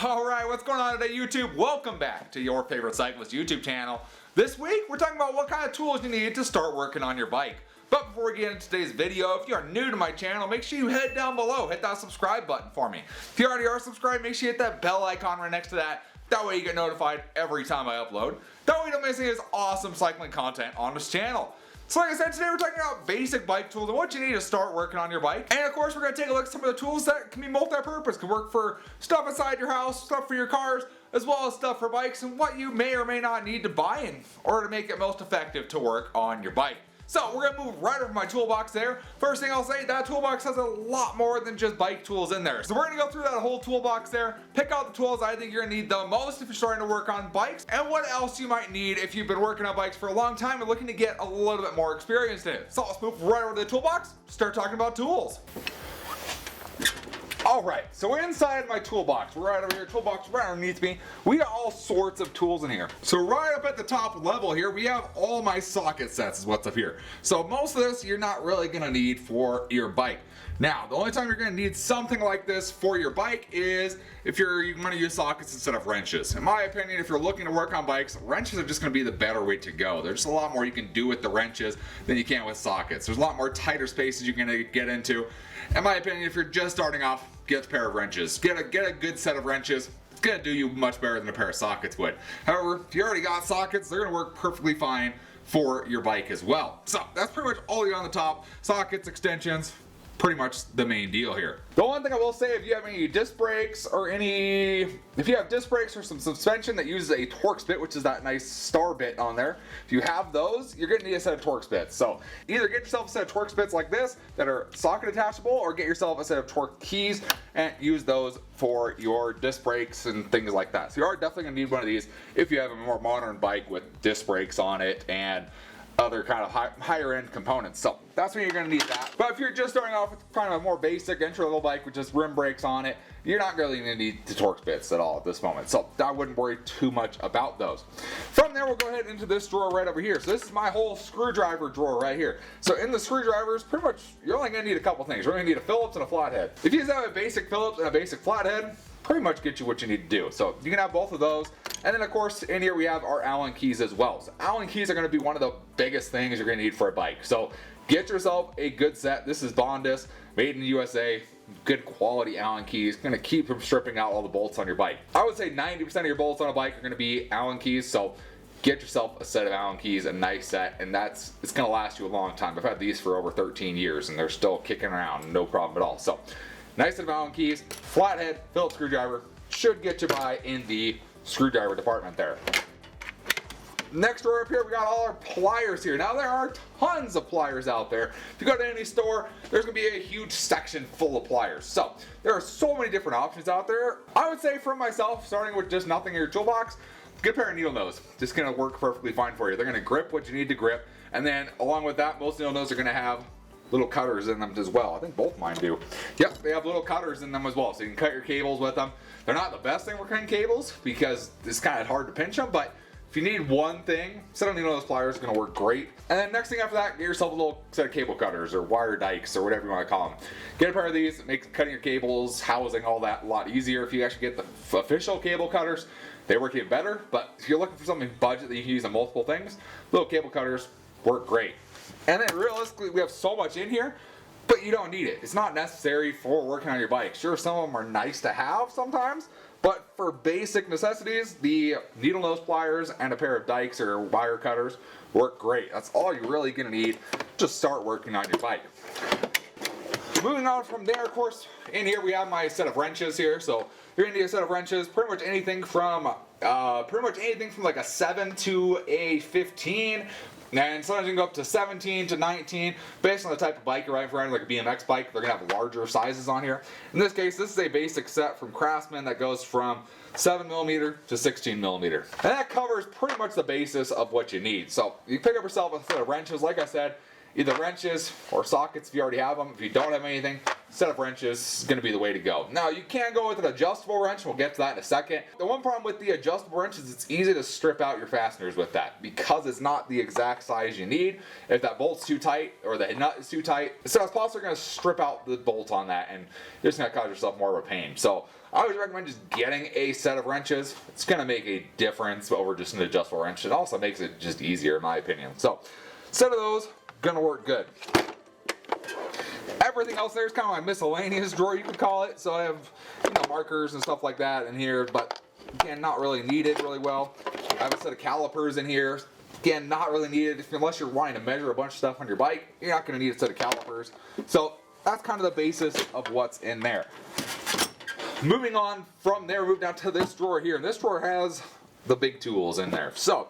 Alright, what's going on today, YouTube? Welcome back to your favorite cyclist YouTube channel. This week, we're talking about what kind of tools you need to start working on your bike. But before we get into today's video, if you are new to my channel, make sure you head down below, hit that subscribe button for me. If you already are subscribed, make sure you hit that bell icon right next to that. That way you get notified every time I upload. That way you don't miss any of this awesome cycling content on this channel. So like I said, today we're talking about basic bike tools and what you need to start working on your bike. And of course, we're going to take a look at some of the tools that can be multi-purpose, can work for stuff inside your house, stuff for your cars, as well as stuff for bikes, and what you may or may not need to buy in order to make it most effective to work on your bike. So we're going to move right over my toolbox there. First thing I'll say, that toolbox has a lot more than just bike tools in there. So we're going to go through that whole toolbox there, pick out the tools I think you're going to need the most if you're starting to work on bikes, and what else you might need if you've been working on bikes for a long time and looking to get a little bit more experience in it. So let's move right over to the toolbox, start talking about tools. Alright, so inside my toolbox, right over here, toolbox right underneath me, we got all sorts of tools in here. So right up at the top level here, we have all my socket sets is what's up here. So most of this you're not really going to need for your bike. Now, the only time you're going to need something like this for your bike is if you're going to use sockets instead of wrenches. In my opinion, if you're looking to work on bikes, wrenches are just going to be the better way to go. There's just a lot more you can do with the wrenches than you can with sockets. There's a lot more tighter spaces you're going to get into. In my opinion, if you're just starting off, get a pair of wrenches. Get a good set of wrenches. It's going to do you much better than a pair of sockets would. However, if you already got sockets, they're going to work perfectly fine for your bike as well. So that's pretty much all you got on the top. Sockets, extensions, pretty much the main deal here. The one thing I will say, if you have any disc brakes or if you have disc brakes or some suspension that uses a Torx bit, which is that nice star bit on there, if you have those, you're going to need a set of Torx bits. So either get yourself a set of Torx bits like this that are socket attachable, or get yourself a set of Torx keys and use those for your disc brakes and things like that. So you are definitely going to need one of these if you have a more modern bike with disc brakes on it and other kind of higher end components. So that's when you're going to need that. But if you're just starting off with kind of a more basic entry level bike with just rim brakes on it, you're not really going to need the Torx bits at all at this moment. So I wouldn't worry too much about those. From there, we'll go ahead into this drawer right over here. So this is my whole screwdriver drawer right here. So in the screwdrivers, pretty much you're only going to need a couple things. You're going to need a Phillips and a flathead. If you just have a basic Phillips and a basic flathead, pretty much get you what you need to do. So you can have both of those. And then of course in here we have our Allen keys as well. So Allen keys are going to be one of the biggest things you're going to need for a bike. So get yourself a good set. This is Bondis, made in the USA. Good quality Allen keys. Going to keep from stripping out all the bolts on your bike. I would say 90% of your bolts on a bike are going to be Allen keys. So get yourself a set of Allen keys, a nice set, and it's going to last you a long time. I've had these for over 13 years and they're still kicking around, no problem at all. So nice set of Allen keys, flathead, Phillips screwdriver, should get you by in the screwdriver department there. Next drawer up here, we got all our pliers here. Now there are tons of pliers out there. If you go to any store, there's gonna be a huge section full of pliers. So there are so many different options out there. I would say for myself, starting with just nothing in your toolbox, get a pair of needle nose. Just gonna work perfectly fine for you. They're gonna grip what you need to grip. And then along with that, most needle nose are gonna have little cutters in them as well. I think both mine do. Yep, they have little cutters in them as well, so you can cut your cables with them. They're not the best thing for cutting cables because it's kind of hard to pinch them, but if you need one thing, set on those pliers, is going to work great. And then next thing after that, get yourself a little set of cable cutters or wire dikes or whatever you want to call them. Get a pair of these, it makes cutting your cables, housing, all that a lot easier. If you actually get the official cable cutters, they work even better, but if you're looking for something budget that you can use on multiple things, little cable cutters work great. And then realistically, we have so much in here, but you don't need it. It's not necessary for working on your bike. Sure, some of them are nice to have sometimes, but for basic necessities, the needle nose pliers and a pair of dikes or wire cutters work great. That's all you're really gonna need to start working on your bike. Moving on from there, of course, in here we have my set of wrenches here. So you're gonna need a set of wrenches, pretty much anything from like a 7 to a 15. And sometimes you can go up to 17 to 19, based on the type of bike you're riding, like a BMX bike, they're going to have larger sizes on here. In this case, this is a basic set from Craftsman that goes from 7mm to 16mm. And that covers pretty much the basis of what you need. So you pick up yourself a set of wrenches, like I said, either wrenches or sockets if you already have them. If you don't have anything, set of wrenches is going to be the way to go. Now you can go with an adjustable wrench, we'll get to that in a second. The one problem with the adjustable wrench is it's easy to strip out your fasteners with that because it's not the exact size you need. If that bolt's too tight or the nut is too tight, so it's possibly going to strip out the bolt on that and you're just going to cause yourself more of a pain. So I always recommend just getting a set of wrenches. It's going to make a difference over just an adjustable wrench. It also makes it just easier in my opinion. So set of those, going to work good. Everything else there is kind of my miscellaneous drawer, you could call it. So I have, markers and stuff like that in here, but again, not really needed really well. I have a set of calipers in here. Again, not really needed unless you're wanting to measure a bunch of stuff on your bike. You're not going to need a set of calipers. So that's kind of the basis of what's in there. Moving on from there, move down to this drawer here. And this drawer has the big tools in there. So,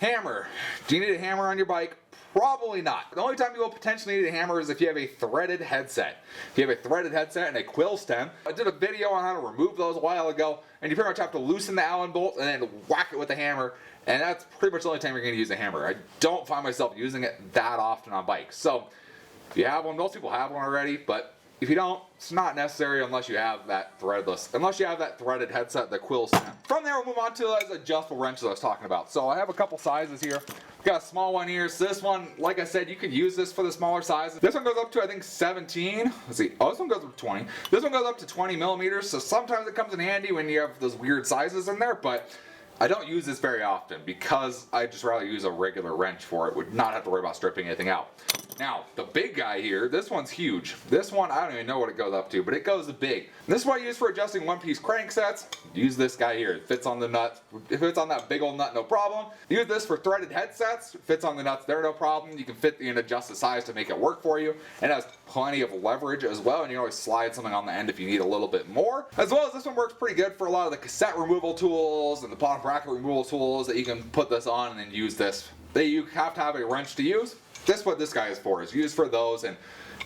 hammer. Do you need a hammer on your bike? Probably not. The only time you will potentially need a hammer is if you have a threaded headset. If you have a threaded headset and a quill stem. I did a video on how to remove those a while ago, and you pretty much have to loosen the Allen bolt and then whack it with a hammer, and that's pretty much the only time you're going to use a hammer. I don't find myself using it that often on bikes. So, if you have one, most people have one already, but if you don't, it's not necessary unless you have that threaded headset, the quill stem. From there, we'll move on to those adjustable wrenches I was talking about. So I have a couple sizes here. Got a small one here. So this one, like I said, you could use this for the smaller sizes. This one goes up to, I think, 17. Let's see. Oh, this one goes up to 20. This one goes up to 20 millimeters. So sometimes it comes in handy when you have those weird sizes in there, but I don't use this very often because I just rather use a regular wrench for it. Would not have to worry about stripping anything out. Now, the big guy here, this one's huge. This one, I don't even know what it goes up to, but it goes big. This is what I use for adjusting one-piece cranksets. Use this guy here. It fits on the nut. It fits on that big old nut, no problem. Use this for threaded headsets. It fits on the nuts there, no problem. You can fit and adjust the size to make it work for you. And it has plenty of leverage as well, and you can always slide something on the end if you need a little bit more. As well as this one works pretty good for a lot of the cassette removal tools and the bottom bracket removal tools that you can put this on and then use this. You have to have a wrench to use. This is what this guy is for, is used for those, and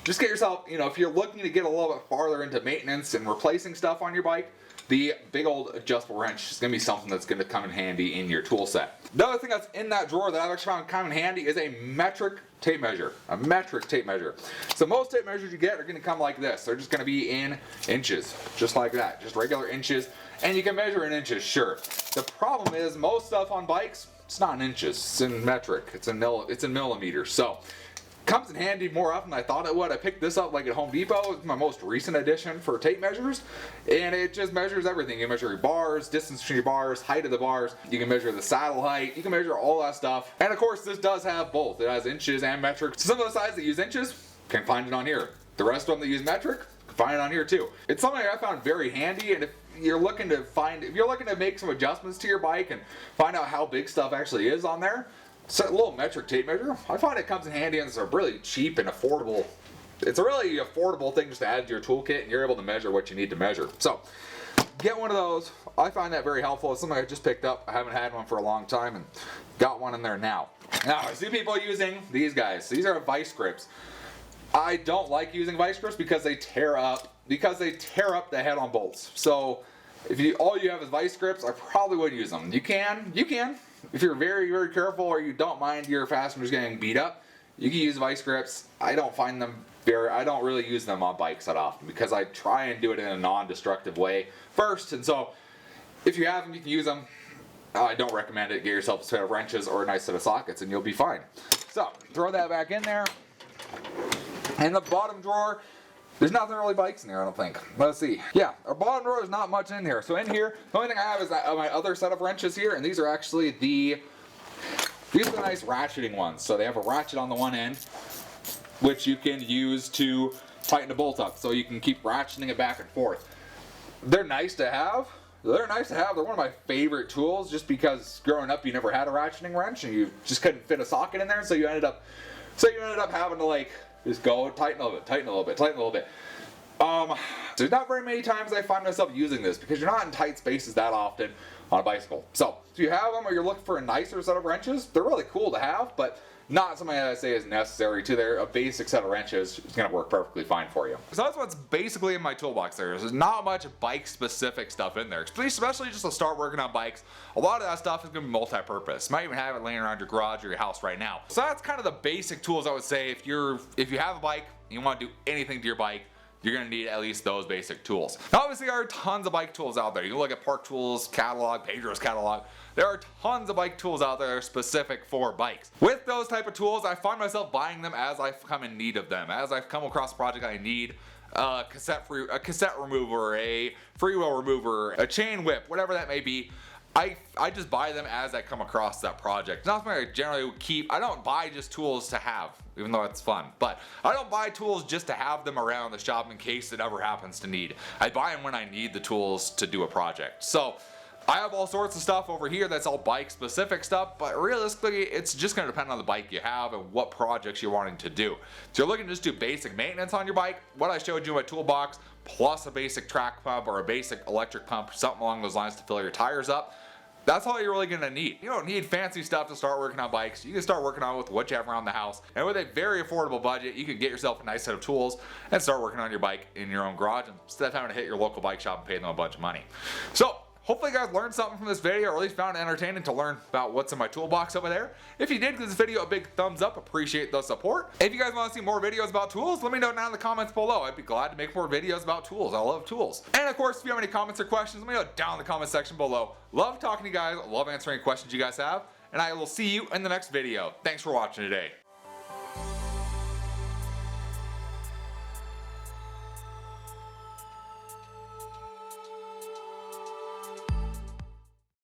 just get yourself, if you're looking to get a little bit farther into maintenance and replacing stuff on your bike, the big old adjustable wrench is going to be something that's going to come in handy in your tool set. The other thing that's in that drawer that I've actually found come in handy is a metric tape measure. A metric tape measure. So most tape measures you get are going to come like this. They're just going to be in inches, just like that, just regular inches, and you can measure in inches, sure. The problem is most stuff on bikes, it's not in inches, it's in metric, it's in millimeters. So, comes in handy more often than I thought it would. I picked this up like at Home Depot. It's my most recent addition for tape measures, and it just measures everything. You can measure your bars, distance between your bars, height of the bars. You can measure the saddle height. You can measure all that stuff. And of course, this does have both. It has inches and metric. So some of the sides that use inches can find it on here. The rest of them that use metric can find it on here too. It's something I found very handy, and if you're looking to make some adjustments to your bike and find out how big stuff actually is on there, so a little metric tape measure, I find it comes in handy, and it's a really cheap and affordable. It's a really affordable thing just to add to your toolkit, and you're able to measure what you need to measure. So get one of those. I find that very helpful. It's something I just picked up. I haven't had one for a long time and got one in there now. Now I see people using these guys. These are vice grips. I don't like using vice grips because they tear up the head-on bolts. So if all you have is vice grips, I probably wouldn't use them. You can. If you're very, very careful or you don't mind your fasteners getting beat up, you can use vice grips. I don't really use them on bikes that often because I try and do it in a non-destructive way first. And so if you have them, you can use them. I don't recommend it. Get yourself a set of wrenches or a nice set of sockets and you'll be fine. So throw that back in there. In the bottom drawer, there's nothing really bikes in there, I don't think. Let's see. Yeah, our bottom drawer is not much in here. So in here, the only thing I have is my other set of wrenches here, and these are actually these are the nice ratcheting ones. So they have a ratchet on the one end, which you can use to tighten the bolt up. So you can keep ratcheting it back and forth. They're nice to have. They're one of my favorite tools just because growing up you never had a ratcheting wrench and you just couldn't fit a socket in there, so you ended up having to just go tighten a little bit, tighten a little bit, tighten a little bit. There's not very many times I find myself using this because you're not in tight spaces that often on a bicycle. So if you have them or you're looking for a nicer set of wrenches, they're really cool to have, but not something that I say is necessary to there. A basic set of wrenches is going to work perfectly fine for you. So that's what's basically in my toolbox there. There's not much bike-specific stuff in there, especially just to start working on bikes. A lot of that stuff is going to be multi-purpose. Might even have it laying around your garage or your house right now. So that's kind of the basic tools I would say if you have a bike and you want to do anything to your bike, you're going to need at least those basic tools. Now, obviously, there are tons of bike tools out there. You can look at Park Tools catalog, Pedro's catalog. There are tons of bike tools out there that are specific for bikes. With those type of tools, I find myself buying them as I come in need of them. As I come across a project I need a cassette remover, a freewheel remover, a chain whip, whatever that may be. I just buy them as I come across that project. Not something I generally keep. I don't buy just tools to have, even though it's fun. But I don't buy tools just to have them around the shop in case it ever happens to need. I buy them when I need the tools to do a project. So I have all sorts of stuff over here that's all bike specific stuff, but realistically it's just going to depend on the bike you have and what projects you're wanting to do. So you're looking to just do basic maintenance on your bike, what I showed you in my toolbox, plus a basic track pump or a basic electric pump, something along those lines to fill your tires up. That's all you're really going to need. You don't need fancy stuff to start working on bikes. You can start working on with what you have around the house. And with a very affordable budget, you can get yourself a nice set of tools and start working on your bike in your own garage instead of having to hit your local bike shop and pay them a bunch of money. So hopefully you guys learned something from this video, or at least found it entertaining to learn about what's in my toolbox over there. If you did, give this video a big thumbs up. Appreciate the support. If you guys want to see more videos about tools, let me know down in the comments below. I'd be glad to make more videos about tools. I love tools. And of course, if you have any comments or questions, let me know down in the comment section below. Love talking to you guys. Love answering any questions you guys have. And I will see you in the next video. Thanks for watching today.